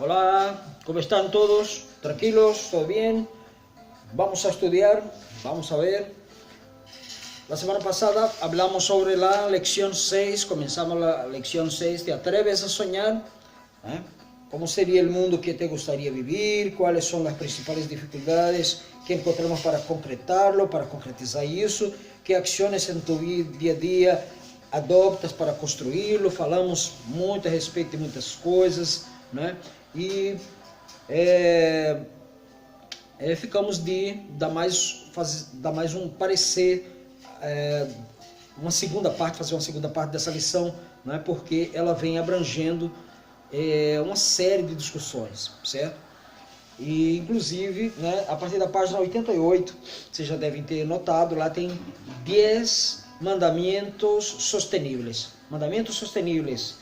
Hola, ¿cómo están todos? ¿Tranquilos? ¿Todo bien? Vamos a estudiar, vamos a ver. La semana pasada hablamos sobre la lección 6, comenzamos la lección 6, ¿te atreves a soñar? ¿Cómo sería el mundo que te gustaría vivir? ¿Cuáles son las principales dificultades que encontramos para concretarlo, para concretizar isso? ¿Qué acciones en tu día a día adoptas para construí-lo? Falamos muito a respeito de muitas coisas, né? E ficamos de dar mais um parecer, uma segunda parte, fazer uma segunda parte dessa lição, né? Porque ela vem abrangendo uma série de discussões, certo? E inclusive, né, a partir da página 88, vocês já devem ter notado, lá tem 10 mandamentos sosteníveis. Mandamentos sosteníveis.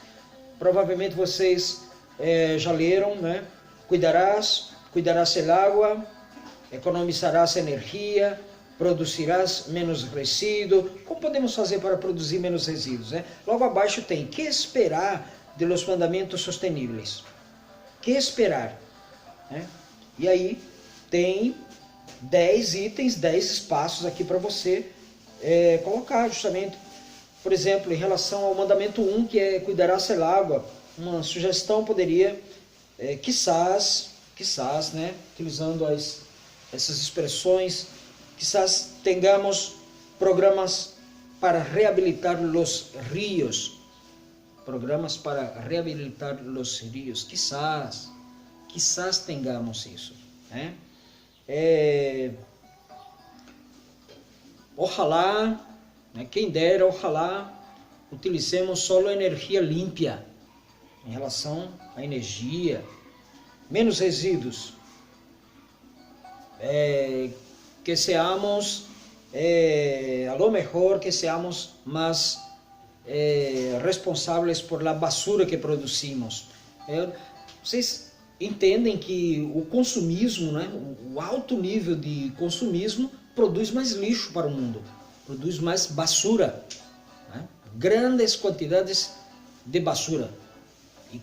Provavelmente vocês já leram, né? Cuidarás el agua, economizarás energia, produzirás menos resíduo. Como podemos fazer para produzir menos resíduos, né? Logo abaixo tem que esperar de los mandamentos sosteníveis. Que esperar, né? E aí tem 10 itens, 10 espaços aqui para você colocar justamente. Por exemplo, em relação ao mandamento 1, que é cuidarás el agua, uma sugestão poderia, quizás, né, utilizando essas expressões, quizás tenhamos programas para reabilitar los ríos. Programas para reabilitar los ríos. Quizás tenhamos isso, né? Ojalá, né, quem dera, ojalá utilizemos só energia limpa em relação à energia, menos resíduos, que seamos, a lo mejor que seamos mais responsáveis por la basura que produzimos. Vocês entendem que o consumismo, né, o alto nível de consumismo produz mais lixo para o mundo, produz mais basura, né? Grandes quantidades de basura. E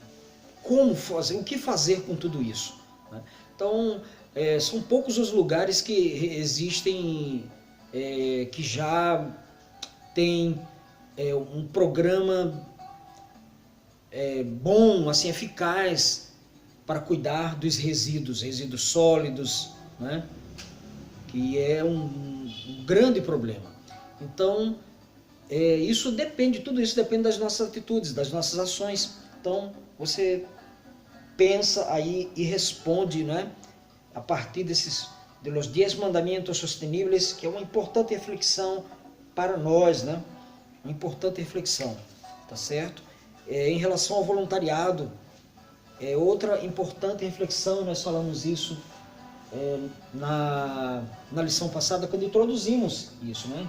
como fazer, o que fazer com tudo isso, né? Então, são poucos os lugares que existem, que já tem um programa bom, assim, eficaz para cuidar dos resíduos sólidos, né? Que é um grande problema. Então, tudo isso depende das nossas atitudes, das nossas ações. Então, você pensa aí e responde, né? A partir dos 10 mandamentos sosteníveis, que é uma importante reflexão para nós, né? Uma importante reflexão, tá certo? Em relação ao voluntariado, outra importante reflexão, nós falamos isso na lição passada, quando introduzimos isso, né?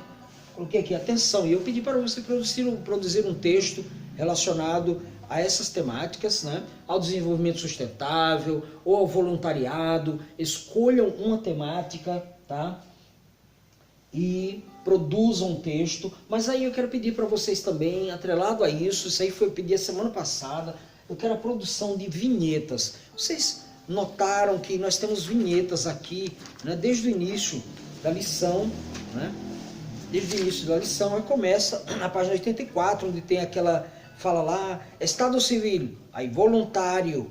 Coloquei aqui, atenção, e eu pedi para você produzir um texto relacionado a essas temáticas, né? Ao desenvolvimento sustentável ou ao voluntariado. Escolham uma temática, tá? E produzam um texto. Mas aí eu quero pedir para vocês também, atrelado a isso aí foi eu pedi a semana passada, eu quero a produção de vinhetas. Vocês notaram que nós temos vinhetas aqui, né, desde o início da lição, né? Desde o início da lição, aí começa na página 84, onde tem aquela, fala lá, Estado Civil, aí voluntário,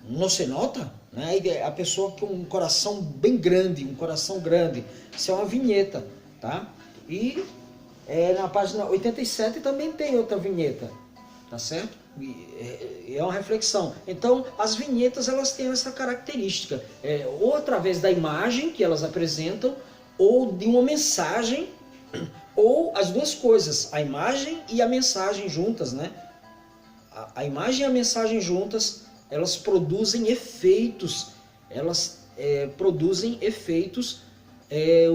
não se nota? Né? A pessoa com um coração bem grande, isso é uma vinheta, tá? E na página 87 também tem outra vinheta, tá certo? É uma reflexão. Então, as vinhetas, elas têm essa característica, ou através da imagem que elas apresentam, ou de uma mensagem, ou as duas coisas, a imagem e a mensagem juntas, né? A imagem e a mensagem juntas, elas produzem efeitos,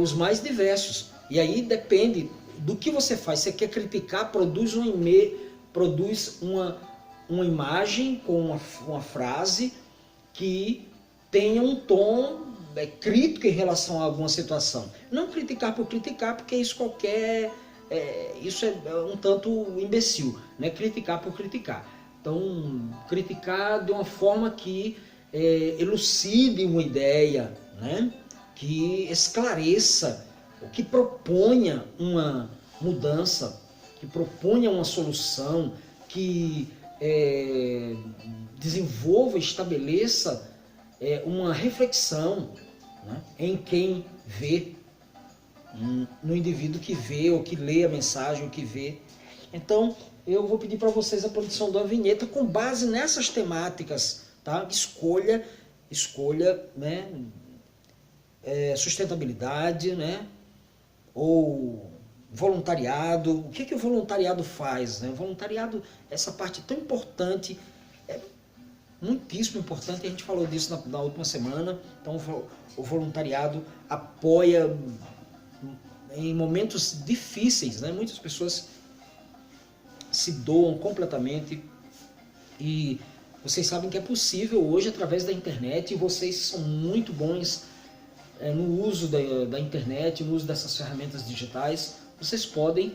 os mais diversos. E aí depende do que você faz. Você quer criticar, produz uma imagem com uma frase que tenha um tom crítico em relação a alguma situação. Não criticar por criticar, porque isso isso é um tanto imbecil, né? Criticar por criticar. Então, criticar de uma forma que elucide uma ideia, né? Que esclareça, que proponha uma mudança, que proponha uma solução, que desenvolva, estabeleça uma reflexão, né? Em quem vê, no indivíduo que vê, ou que lê a mensagem, ou que vê. Então, eu vou pedir para vocês a produção da vinheta com base nessas temáticas, tá? Escolha, né? Sustentabilidade, né? Ou voluntariado. O que o voluntariado faz, né? O voluntariado, essa parte tão importante, muitíssimo importante, a gente falou disso na última semana. Então, o voluntariado apoia em momentos difíceis, né? Muitas pessoas se doam completamente, e vocês sabem que é possível hoje através da internet, e vocês são muito bons no uso da internet, no uso dessas ferramentas digitais. Vocês podem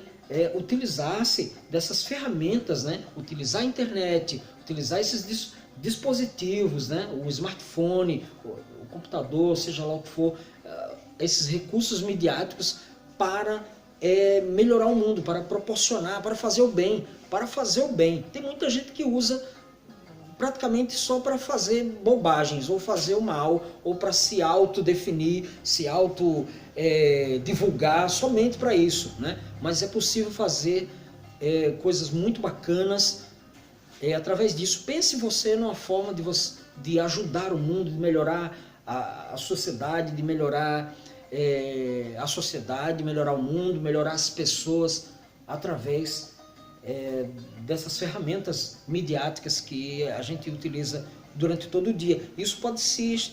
utilizar-se dessas ferramentas, né? Utilizar a internet, utilizar esses dispositivos, né? O smartphone, o computador, seja lá o que for, esses recursos midiáticos para melhorar o mundo, para proporcionar, para fazer o bem, Tem muita gente que usa praticamente só para fazer bobagens, ou fazer o mal, ou para se autodefinir, se divulgar, somente para isso, né? Mas é possível fazer coisas muito bacanas através disso. Pense você numa forma de ajudar o mundo, de melhorar a sociedade, de melhorar a sociedade, melhorar o mundo, melhorar as pessoas através dessas ferramentas midiáticas que a gente utiliza durante todo o dia. Isso pode se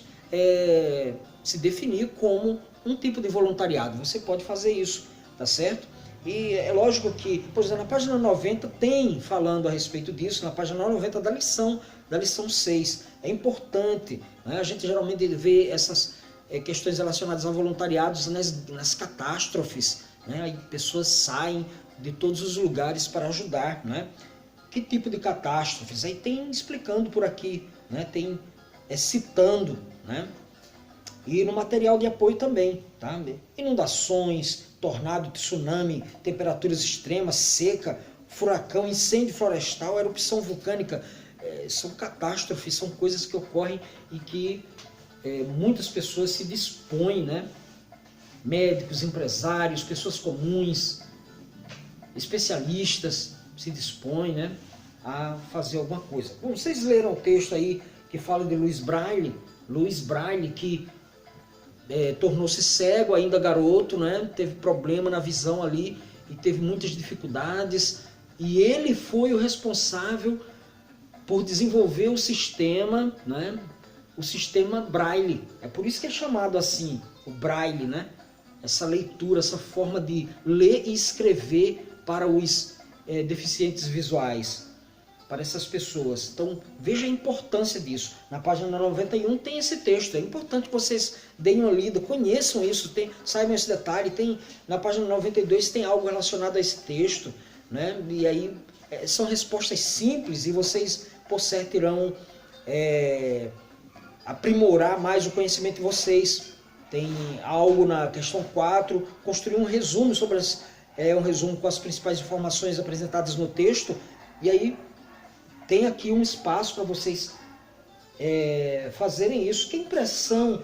definir como um tipo de voluntariado. Você pode fazer isso, tá certo? E é lógico que, por exemplo, na página 90 tem falando a respeito disso, na página 90 da lição 6. É importante, né? A gente geralmente vê essas questões relacionadas a voluntariados nas catástrofes, né? Aí pessoas saem de todos os lugares para ajudar, né? Que tipo de catástrofes? Aí tem explicando por aqui, né? Tem citando, né? E no material de apoio também, tá? Inundações, tornado, tsunami, temperaturas extremas, seca, furacão, incêndio florestal, erupção vulcânica, são catástrofes, são coisas que ocorrem e que muitas pessoas se dispõem, né? Médicos, empresários, pessoas comuns, especialistas se dispõem, né, a fazer alguma coisa. Bom, vocês leram o texto aí que fala de Louis Braille, que tornou-se cego ainda garoto, né, teve problema na visão ali e teve muitas dificuldades, e ele foi o responsável por desenvolver o sistema, né, o sistema Braille. É por isso que é chamado assim, o Braille, né, essa leitura, essa forma de ler e escrever para os deficientes visuais, para essas pessoas. Então, veja a importância disso. Na página 91 tem esse texto. É importante que vocês deem uma lida, conheçam isso, saibam esse detalhe. Na página 92 tem algo relacionado a esse texto, né? E aí são respostas simples e vocês, por certo, irão aprimorar mais o conhecimento de vocês. Tem algo na questão 4, construir um resumo sobre um resumo com as principais informações apresentadas no texto, e aí tem aqui um espaço para vocês fazerem isso. Que impressão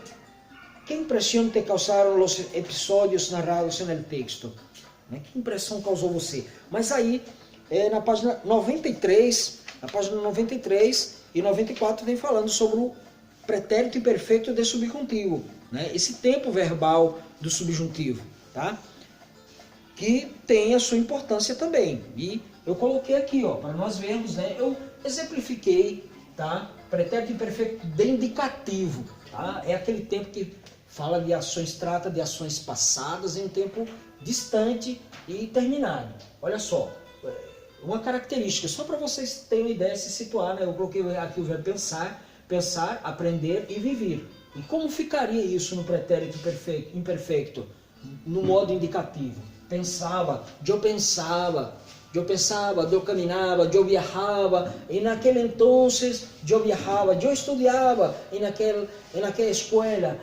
te causaram os episódios narrados no texto? Né? Que impressão causou você? Mas aí, na página 93 e 94 vem falando sobre o pretérito imperfeito de subjuntivo, né? Esse tempo verbal do subjuntivo, tá? Que tem a sua importância também. E eu coloquei aqui, para nós vermos, né? Eu exemplifiquei, tá? Pretérito imperfeito de indicativo, tá? É aquele tempo que fala de ações, trata de ações passadas em um tempo distante e terminado. Olha só, uma característica, só para vocês terem uma ideia, se situar, né? Eu coloquei aqui o verbo pensar, aprender e viver. E como ficaria isso no pretérito imperfeito? No modo indicativo. Pensava, eu pensava, eu pensava, eu caminhava, eu viajava, e naquele entonces eu viajava, eu estudava naquela escola,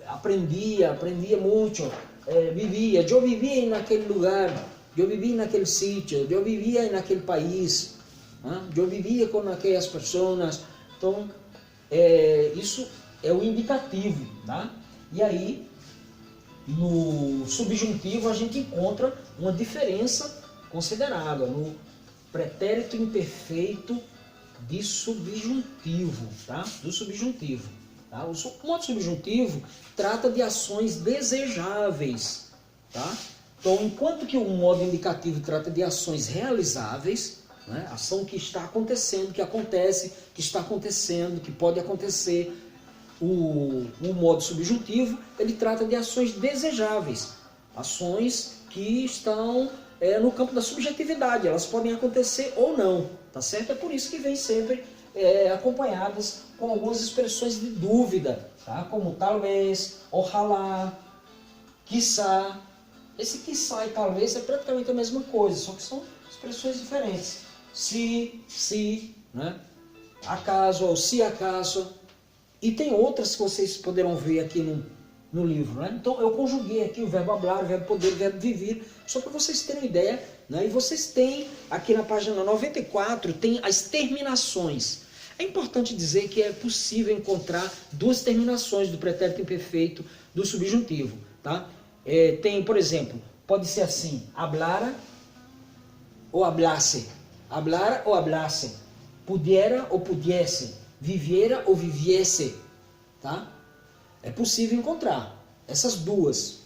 aprendia muito, vivia, eu vivia naquele lugar, eu vivia naquele sítio, eu vivia naquele país, eu vivia com aquelas pessoas. Então, isso é o indicativo, tá? E aí, no subjuntivo, a gente encontra uma diferença considerável no pretérito imperfeito de subjuntivo, tá? Do subjuntivo. Tá? O modo subjuntivo trata de ações desejáveis, tá? Então, enquanto que o modo indicativo trata de ações realizáveis, né? Ação que está acontecendo, que acontece, que está acontecendo, que pode acontecer. O modo subjuntivo, ele trata de ações desejáveis, ações que estão no campo da subjetividade, elas podem acontecer ou não, tá certo? É por isso que vem sempre acompanhadas com algumas expressões de dúvida, tá? Como talvez, ojalá, quizá. Esse quizá e talvez é praticamente a mesma coisa, só que são expressões diferentes. Se, né? Acaso ou se acaso. E tem outras que vocês poderão ver aqui no livro, né? Então eu conjuguei aqui o verbo hablar, o verbo poder, o verbo vivir, só para vocês terem uma ideia, né? E vocês têm aqui na página 94, tem as terminações. É importante dizer que é possível encontrar duas terminações do pretérito imperfeito do subjuntivo, tá? Tem, por exemplo, pode ser assim, hablara ou hablasse, hablara ou hablasse, pudiera ou pudiesse, viviera ou viviesse, tá? É possível encontrar essas duas,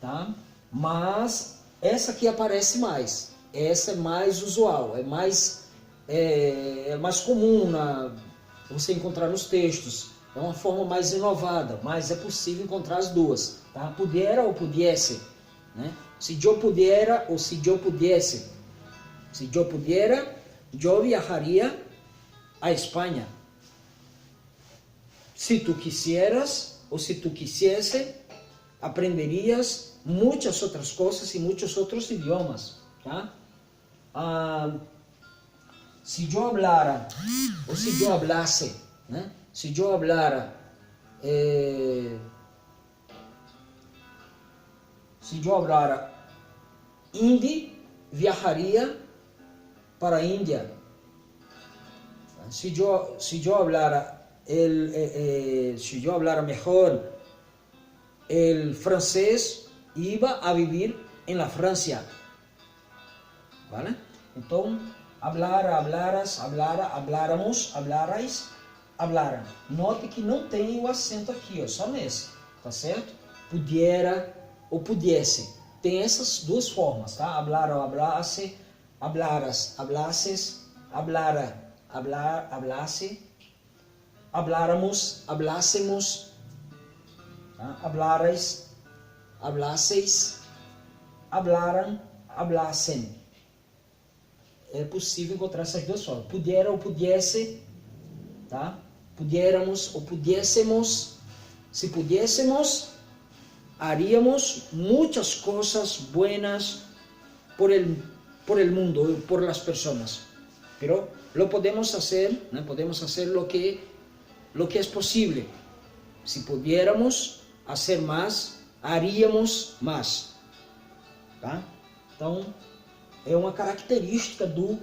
tá? Mas essa aqui aparece mais. Essa é mais usual, é mais comum você encontrar nos textos. É uma forma mais inovada, mas é possível encontrar as duas, tá? Pudiera ou pudiesse, né? Se eu pudiera ou se eu pudesse. Se eu pudiera, eu viajaria a Espanha. Se tu quisieras ou se tu quisiese, aprenderias muitas outras coisas e muitos outros idiomas, tá? Se eu hablara ou se eu hablasse, né? Se eu hablara, hindi, viajaria para a Índia. Se eu hablara si yo hablara mejor el francés, iba a vivir en la Francia, ¿vale? Então, hablara, hablaras, hablara, habláramos, hablarais, hablaram. Note que não tem o acento aqui, ó, só nesse, tá certo? Pudiera ou pudiesse. Tem essas duas formas, tá? Hablara ou hablasse, hablaras, hablasses, hablara, hablasse, habláramos, hablássemos, tá? Hablarais, hablasseis, hablaram, hablassem. É possível encontrar essas duas formas. Pudiera ou pudiesse, tá? Pudiéramos ou pudiésemos. Se pudiésemos, haríamos muchas cosas buenas por el mundo, por las personas. Pero lo podemos hacer, ¿no? Podemos hacer lo que es posible. Si pudiéramos hacer más, haríamos más. Tá? Então, é uma característica do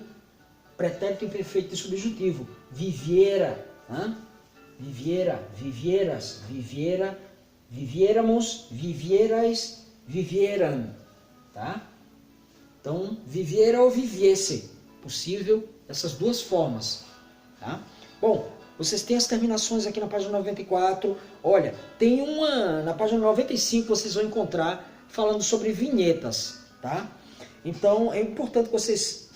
pretérito imperfeito e subjuntivo. Viviera, né? Viviera, vivieras, viviera, viviéramos, vivierais, vivieram. Tá? Então, viviera ou viviesse. Possível essas duas formas. Tá? Bom, vocês têm as terminações aqui na página 94. Olha, tem uma na página 95, vocês vão encontrar falando sobre vinhetas, tá? Então, é importante que vocês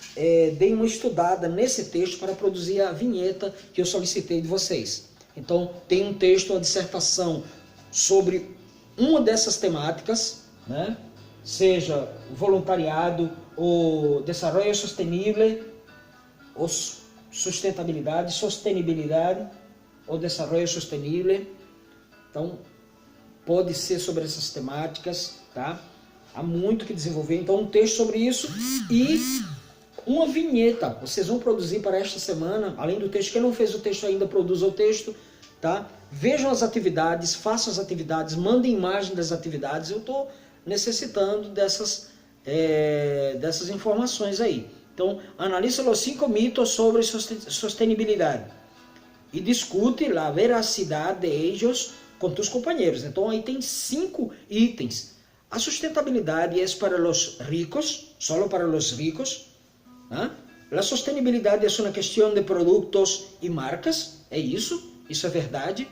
deem uma estudada nesse texto para produzir a vinheta que eu solicitei de vocês. Então, tem um texto, uma dissertação sobre uma dessas temáticas, né? Seja o voluntariado, o desenvolvimento sustentável, ou sustentabilidade, ou desenvolvimento sustentável. Então, pode ser sobre essas temáticas, tá? Há muito que desenvolver. Então, um texto sobre isso e uma vinheta. Vocês vão produzir para esta semana, além do texto. Quem não fez o texto ainda, produza o texto, tá? Vejam as atividades, façam as atividades, mandem imagem das atividades. Eu estou necessitando dessas informações aí. Então, analisa os 5 mitos sobre sustentabilidade e discute a veracidade de eles com tus companheiros. Então, aí tem 5 itens. A sustentabilidade é para os ricos, solo para os ricos. ¿Ah? A sustentabilidade é uma questão de produtos e marcas, é isso é verdade.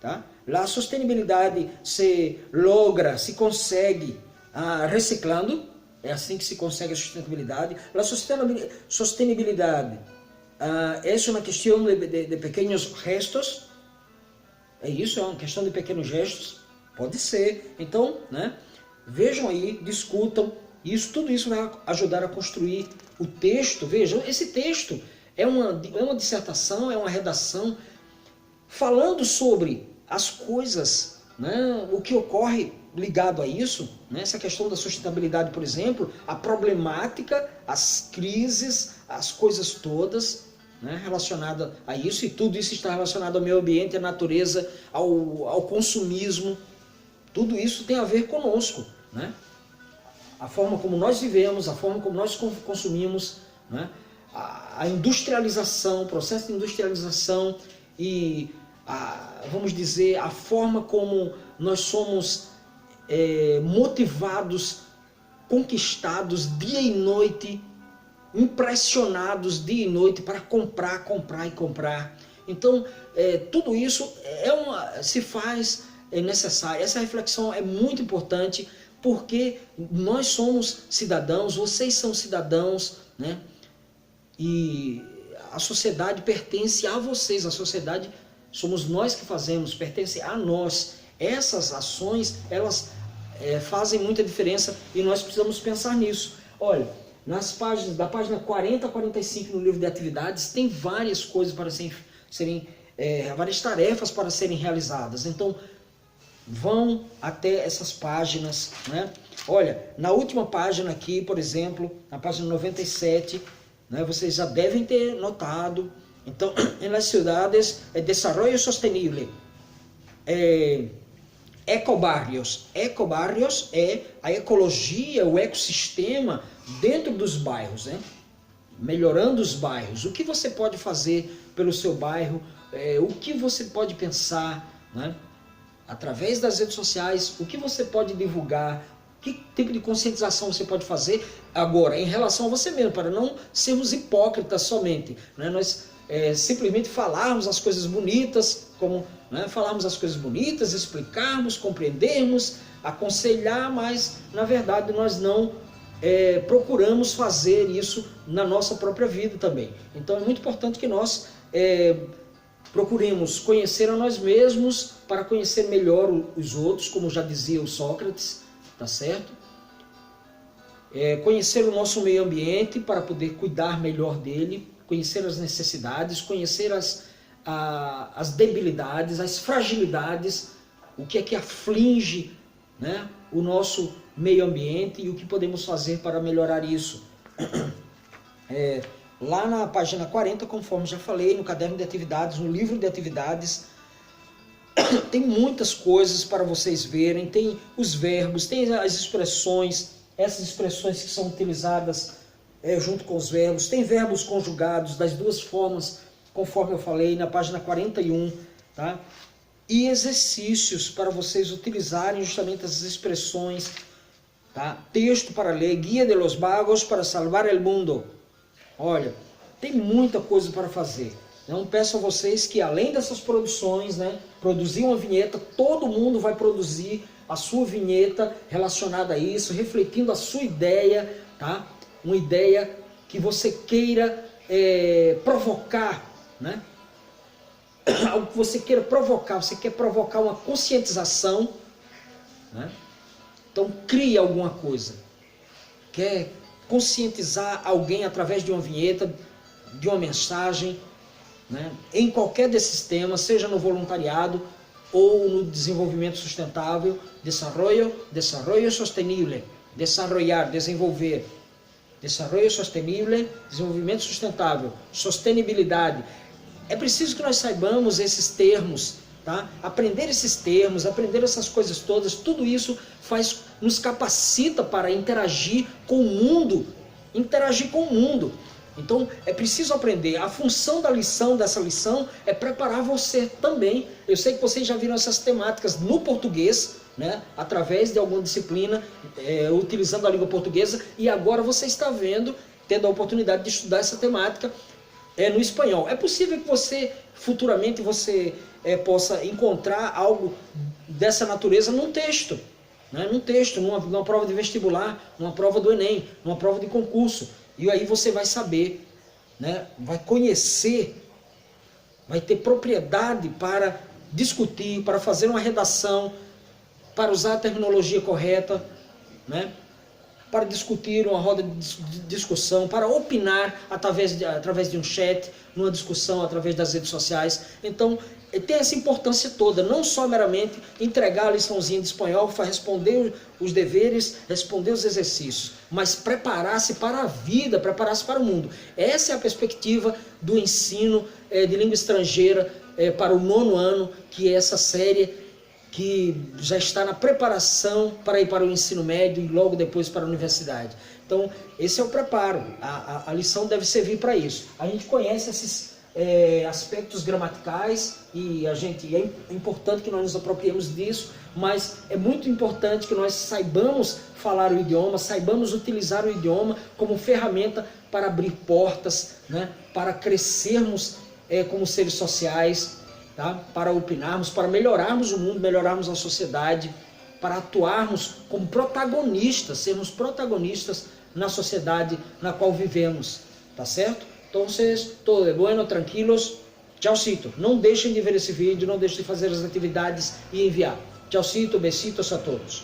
Tá? A sustentabilidade se logra, se consegue reciclando, é assim que se consegue a sustentabilidade. A sustentabilidade é uma questão de pequenos gestos, é isso, é uma questão de pequenos gestos, pode ser. Então, né? Vejam aí, discutam, tudo isso vai ajudar a construir o texto. Vejam, esse texto é uma dissertação, é uma redação, falando sobre as coisas, né, o que ocorre ligado a isso, né, essa questão da sustentabilidade, por exemplo, a problemática, as crises, as coisas todas, né, relacionadas a isso, e tudo isso está relacionado ao meio ambiente, à natureza, ao consumismo. Tudo isso tem a ver conosco, né? A forma como nós vivemos, a forma como nós consumimos, né? A industrialização, o processo de industrialização e, vamos dizer, a forma como nós somos motivados, conquistados dia e noite, impressionados dia e noite para comprar, comprar e comprar. Então, tudo isso se faz necessário. Essa reflexão é muito importante, porque nós somos cidadãos, vocês são cidadãos, né? E a sociedade pertence a vocês, a sociedade somos nós que fazemos, pertence a nós. Essas ações, elas fazem muita diferença e nós precisamos pensar nisso. Olha, nas páginas, da página 40 a 45 no livro de atividades, tem várias coisas para serem várias tarefas para serem realizadas. Então, vão até essas páginas, né? Olha, na última página aqui, por exemplo, na página 97, né, vocês já devem ter notado. Então, em las ciudades, desarrollo sostenible, ecobarrios. Ecobarrios é a ecologia, o ecossistema dentro dos bairros, né? Melhorando os bairros. O que você pode fazer pelo seu bairro? O que você pode pensar, né? Através das redes sociais, o que você pode divulgar, que tipo de conscientização você pode fazer agora em relação a você mesmo, para não sermos hipócritas somente, né? Nós simplesmente falarmos as coisas bonitas, falarmos as coisas bonitas, explicarmos, compreendermos, aconselhar, mas na verdade nós não procuramos fazer isso na nossa própria vida também. Então é muito importante que nós procuremos conhecer a nós mesmos para conhecer melhor os outros, como já dizia o Sócrates, tá certo? Conhecer o nosso meio ambiente para poder cuidar melhor dele, conhecer as necessidades, conhecer as debilidades, as fragilidades, o que é que aflige, né, o nosso meio ambiente e o que podemos fazer para melhorar isso. Lá na página 40, conforme já falei, no caderno de atividades, no livro de atividades, tem muitas coisas para vocês verem, tem os verbos, tem as expressões, essas expressões que são utilizadas junto com os verbos, tem verbos conjugados das duas formas, conforme eu falei, na página 41, tá? E exercícios para vocês utilizarem justamente essas expressões, tá? Texto para ler, Guia de los Vagos para Salvar el Mundo. Olha, tem muita coisa para fazer. Então peço a vocês que, além dessas produções, né, produzir uma vinheta, todo mundo vai produzir a sua vinheta relacionada a isso, refletindo a sua ideia, tá? Uma ideia que você queira provocar, né? Algo que você queira provocar, você quer provocar uma conscientização, né? Então crie alguma coisa. Quer conscientizar alguém através de uma vinheta, de uma mensagem, né? Em qualquer desses temas, seja no voluntariado ou no desenvolvimento sustentável, desarrollo sostenible, desarrollar, desenvolver. Desenvolvimento sustentável, desenvolvimento sustentável, sustentabilidade. É preciso que nós saibamos esses termos, tá? Aprender esses termos, aprender essas coisas todas, tudo isso nos capacita para interagir com o mundo, Então, é preciso aprender. A função dessa lição é preparar você também. Eu sei que vocês já viram essas temáticas no português, né? Através de alguma disciplina, utilizando a língua portuguesa, e agora você está tendo a oportunidade de estudar essa temática no espanhol. É possível que futuramente, possa encontrar algo dessa natureza num texto, né? Numa prova de vestibular, numa prova do Enem, numa prova de concurso. E aí você vai saber, né? Vai conhecer, vai ter propriedade para discutir, para fazer uma redação, para usar a terminologia correta, né? Para discutir uma roda de discussão, para opinar através de um chat, numa discussão através das redes sociais. Então, tem essa importância toda, não só meramente entregar a liçãozinha de espanhol, para responder os deveres, responder os exercícios, mas preparar-se para a vida, preparar-se para o mundo. Essa é a perspectiva do ensino de língua estrangeira para o 9º ano, que é essa série que já está na preparação para ir para o ensino médio e logo depois para a universidade. Então, esse é o preparo. A lição deve servir para isso. A gente conhece esses aspectos gramaticais e é importante que nós nos apropriemos disso, mas é muito importante que nós saibamos falar o idioma, saibamos utilizar o idioma como ferramenta para abrir portas, né, para crescermos como seres sociais, tá? Para opinarmos, para melhorarmos o mundo, melhorarmos a sociedade, para atuarmos como protagonistas, sermos protagonistas na sociedade na qual vivemos, tá certo? Então, todo de bueno, tranquilos, tchaucito. Não deixem de ver esse vídeo, não deixem de fazer as atividades e enviar. Tchaucito, besitos a todos.